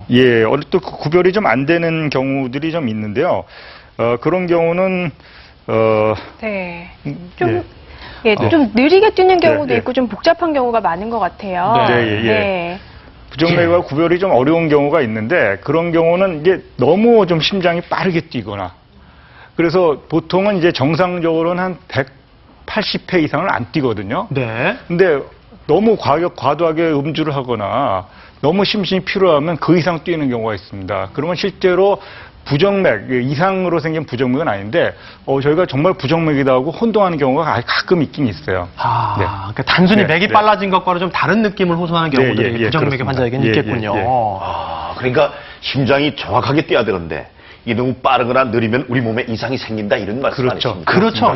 예, 어느 또 구별이 좀 안 되는 경우들이 좀 있는데요. 그런 경우는 네. 좀 느리게 뛰는 경우도 예. 있고 좀 복잡한 경우가 많은 것 같아요. 네. 부정맥과 구별이 좀 어려운 경우가 있는데 그런 경우는 이게 너무 좀 심장이 빠르게 뛰거나 그래서 보통은 이제 정상적으로는 한 180회 이상을 안 뛰거든요. 네. 근데 너무 과도하게 음주를 하거나 너무 심신이 피로하면 그 이상 뛰는 경우가 있습니다. 그러면 실제로 부정맥, 이상으로 생긴 부정맥은 아닌데, 저희가 정말 부정맥이다 하고 혼동하는 경우가 가끔 있긴 있어요. 네. 그러니까 단순히 맥이 빨라진 것과는 좀 다른 느낌을 호소하는 경우들이 부정맥의 환자에게는 있겠군요. 그러니까 심장이 정확하게 뛰어야 되는데, 이게 너무 빠르거나 느리면 우리 몸에 이상이 생긴다 이런 말씀 아니십니까? 그렇죠.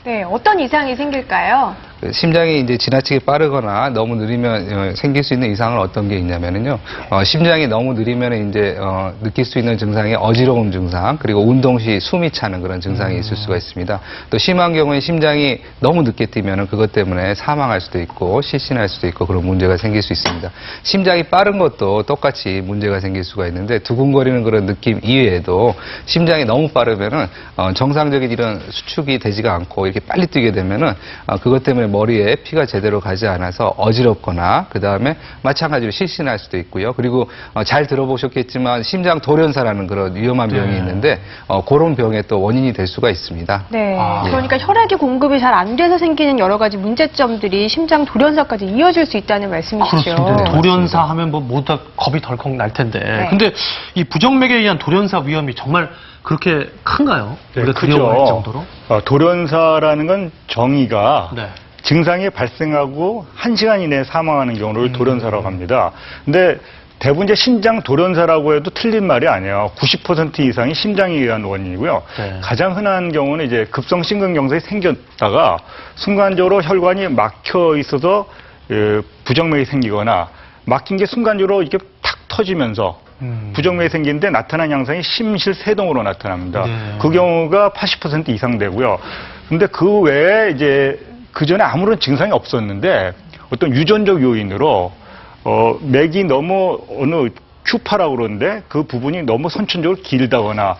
네, 어떤 이상이 생길까요? 심장이 이제 지나치게 빠르거나 너무 느리면 생길 수 있는 이상은 어떤 게 있냐면요. 심장이 너무 느리면 이제 느낄 수 있는 증상이 어지러움 증상, 그리고 운동 시 숨이 차는 그런 증상이 있을 수가 있습니다. 또 심한 경우에 심장이 너무 늦게 뛰면은 그것 때문에 사망할 수도 있고 실신할 수도 있고 그런 문제가 생길 수 있습니다. 심장이 빠른 것도 똑같이 문제가 생길 수가 있는데 두근거리는 그런 느낌 이외에도 심장이 너무 빠르면은 정상적인 이런 수축이 되지가 않고 이렇게 빨리 뛰게 되면은 그것 때문에 머리에 피가 제대로 가지 않아서 어지럽거나 그 다음에 마찬가지로 실신할 수도 있고요. 그리고 잘 들어보셨겠지만 심장 돌연사라는 그런 위험한 병이 있는데 그런 병의 또 원인이 될 수가 있습니다. 네, 그러니까 혈액의 공급이 잘 안 돼서 생기는 여러 가지 문제점들이 심장 돌연사까지 이어질 수 있다는 말씀이시죠. 그렇습니다. 돌연사 하면 뭐 모두 다 겁이 덜컥 날 텐데. 근데 이 부정맥에 의한 돌연사 위험이 정말 그렇게 큰가요? 우리가 두려워할 정도로? 돌연사라는 건 정의가 증상이 발생하고 1시간 이내에 사망하는 경우를 돌연사라고 합니다. 근데 대부분 이제 심장 돌연사라고 해도 틀린 말이 아니에요. 90% 이상이 심장에 의한 원인이고요. 가장 흔한 경우는 이제 급성 심근경색이 생겼다가 순간적으로 혈관이 막혀 있어서 부정맥이 생기거나 막힌 게 순간적으로 이렇게 탁 터지면서 부정맥이 생기는데 나타난 양상이 심실세동으로 나타납니다. 그 경우가 80% 이상 되고요. 근데 그 외에 이제 그 전에 아무런 증상이 없었는데 어떤 유전적 요인으로 맥이 너무 어느 Q 파라고 그러는데 그 부분이 너무 선천적으로 길다거나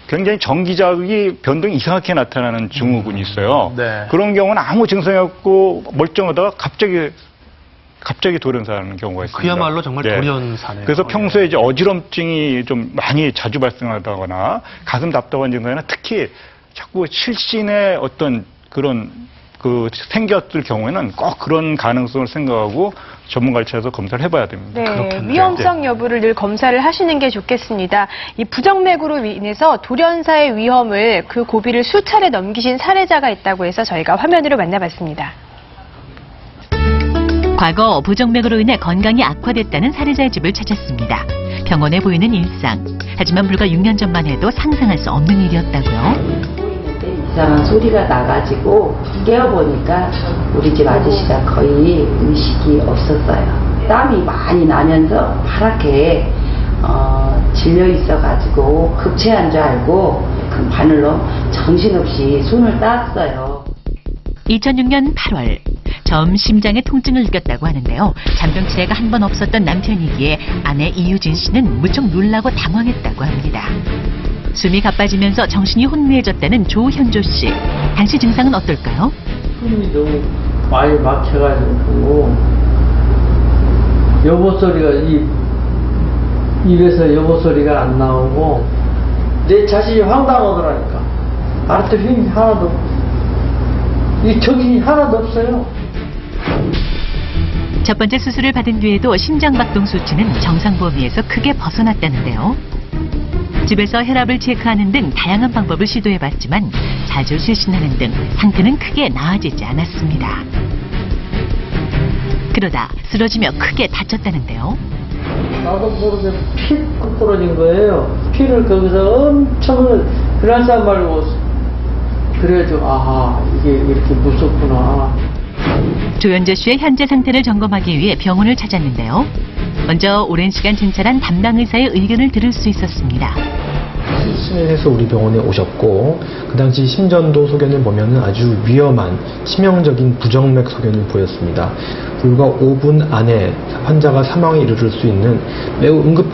굉장히 전기자극이 변동이 이상하게 나타나는 증후군이 있어요. 그런 경우는 아무 증상이 없고 멀쩡하다가 갑자기 돌연사하는 경우가 있습니다. 그야말로 정말 돌연사네요. 그래서 평소에 이제 어지럼증이 좀 많이 자주 발생하다거나 가슴 답답한 증상이나 특히 자꾸 실신의 어떤 그런 생겼을 경우에는 꼭 그런 가능성을 생각하고 전문가를 찾아서 검사를 해봐야 됩니다. 네, 위험성 여부를 늘 검사를 하시는 게 좋겠습니다. 이 부정맥으로 인해서 돌연사의 위험을 그 고비를 수차례 넘기신 사례자가 있다고 해서 저희가 화면으로 만나봤습니다. 과거 부정맥으로 인해 건강이 악화됐다는 사례자의 집을 찾았습니다. 병원에 보이는 일상. 하지만 불과 6년 전만 해도 상상할 수 없는 일이었다고요. 이상한 소리가 나가지고 깨어보니까 우리 집 아저씨가 거의 의식이 없었어요. 땀이 많이 나면서 파랗게 질려 있어가지고 급체한 줄 알고 그 바늘로 정신없이 손을 땄어요. 2006년 8월 처음 심장에 통증을 느꼈다고 하는데요. 잔병 치레가 한 번 없었던 남편이기에 아내 이유진 씨는 무척 놀라고 당황했다고 합니다. 숨이 가빠지면서 정신이 혼미해졌다는 조현조 씨. 당시 증상은 어떨까요? 숨이 너무 많이 막혀가지고 여보 소리가 입에서 여보 소리가 안 나오고 내 자신이 황당하더라니까. 알았더니 힘이 하나도 없고 이 정신이 하나도 없어요. 첫 번째 수술을 받은 뒤에도 심장박동 수치는 정상 범위에서 크게 벗어났다는데요. 집에서 혈압을 체크하는 등 다양한 방법을 시도해봤지만 자주 실신하는 등 상태는 크게 나아지지 않았습니다. 그러다 쓰러지며 크게 다쳤다는데요. 나도 모르게 픽 부러진 거예요. 피를 거기서 엄청 그런 사람 말고 그래가지고 아하 이게 이렇게 무섭구나. 조현조 씨의 현재 상태를 점검하기 위해 병원을 찾았는데요. 먼저 오랜 시간 진찰한 담당 의사의 의견을 들을 수 있었습니다. 실신해서 우리 병원에 오셨고 그 당시 심전도 소견을 보면 아주 위험한 치명적인 부정맥 소견을 보였습니다. 불과 5분 안에 환자가 사망에 이르를 수 있는 매우 응급한